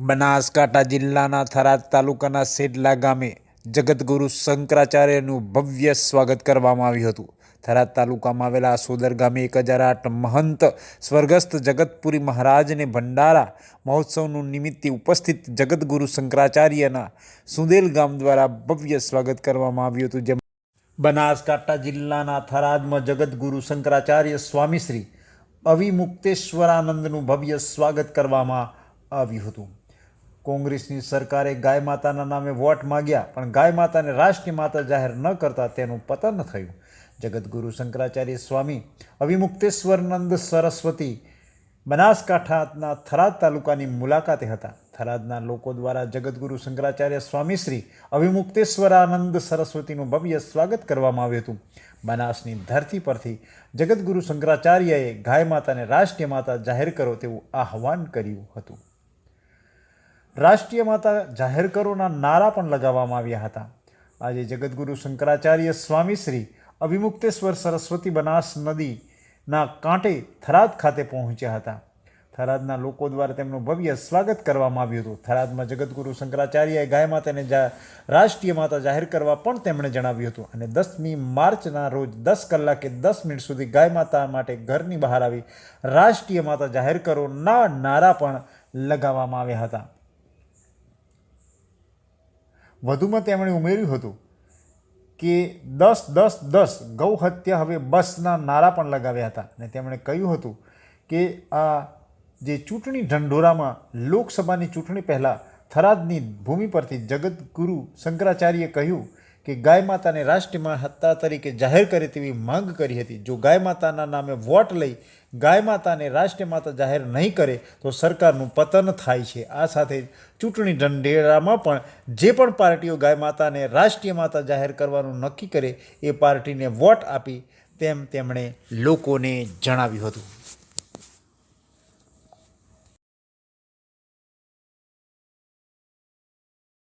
બનાસકાંઠા જિલ્લાના થરાદ તાલુકાના સેડલા ગામે જગતગુરુ શંકરાચાર્યનું ભવ્ય સ્વાગત કરવામાં આવ્યું હતું. થરાદ તાલુકામાં આવેલા સોદર ગામે 1008 મહંત સ્વર્ગસ્થ જગતપુરી મહારાજને ભંડારા મહોત્સવનું નિમિત્તે ઉપસ્થિત જગતગુરુ શંકરાચાર્યના સુદેલ ગામ દ્વારા ભવ્ય સ્વાગત કરવામાં આવ્યું હતું. જેમાં બનાસકાંઠા જિલ્લાના થરાદમાં જગતગુરુ શંકરાચાર્ય સ્વામીશ્રી અવિમુક્તેશ્વરાનંદનું ભવ્ય સ્વાગત કરવામાં આવ્યું હતું. કોંગ્રેસની સરકારે ગાય માતાના નામે વોટ માગ્યા, પણ ગાય માતાને રાષ્ટ્રીય માતા જાહેર ન કરતા તેનું પતન થયું. જગતગુરુ શંકરાચાર્ય સ્વામી અવિમુક્તેશ્વરાનંદ સરસ્વતી બનાસકાંઠાના થરાદ તાલુકાની મુલાકાતે હતા. થરાદના લોકો દ્વારા જગતગુરુ શંકરાચાર્ય સ્વામીશ્રી અવિમુક્તેશ્વરાનંદ સરસ્વતીનું ભવ્ય સ્વાગત કરવામાં આવ્યું હતું. બનાસની ધરતી પરથી જગતગુરુ શંકરાચાર્યએ ગાય માતાને રાષ્ટ્રીય માતા જાહેર કરો તેવું આહવાન કર્યું હતું. રાષ્ટ્રીય માતા જાહેર કરોના નારા પણ લગાવવામાં આવ્યા હતા. આજે જગતગુરુ શંકરાચાર્ય સ્વામીશ્રી અવિમુક્તેશ્વર સરસ્વતી બનાસ નદીના કાંઠે થરાદ ખાતે પહોંચ્યા હતા. થરાદના લોકો દ્વારા તેમનું ભવ્ય સ્વાગત કરવામાં આવ્યું હતું. થરાદમાં જગતગુરુ શંકરાચાર્યએ ગાય માતાને રાષ્ટ્રીય માતા જાહેર કરવા પણ તેમણે જણાવ્યું હતું. અને 10મી માર્ચના રોજ 10 કલાકે 10 મિનિટ સુધી ગાય માતા માટે ઘરની બહાર આવી રાષ્ટ્રીય માતા જાહેર કરોના નારા પણ લગાવવામાં આવ્યા હતા. વધુમાં તેમણે ઉમેર્યું હતું કે 10-10-10 ગૌ હત્યા હવે બસના નારા પણ લગાવ્યા હતા. અને તેમણે કહ્યું હતું કે આ જે ચૂંટણી ઢંઢોરામાં લોકસભાની ચૂંટણી પહેલાં થરાદની ભૂમિ પરથી જગતગુરુ શંકરાચાર્યએ કહ્યું કે ગાય માતાને રાષ્ટ્રીય માતા તરીકે જાહેર કરે તેવી માંગ કરી હતી. જો ગાય માતાના નામે વોટ લઈ ગાય માતાને રાષ્ટ્રીય માતા જાહેર નહીં કરે તો સરકારનું પતન થાય છે. આ સાથે ચૂંટણી ઢંઢેરામાં પણ જે પણ પાર્ટીઓ ગાય માતાને રાષ્ટ્રીય માતા જાહેર કરવાનું નક્કી કરે એ પાર્ટીને વોટ આપી તેમ તેમણે લોકોને જણાવ્યું હતું.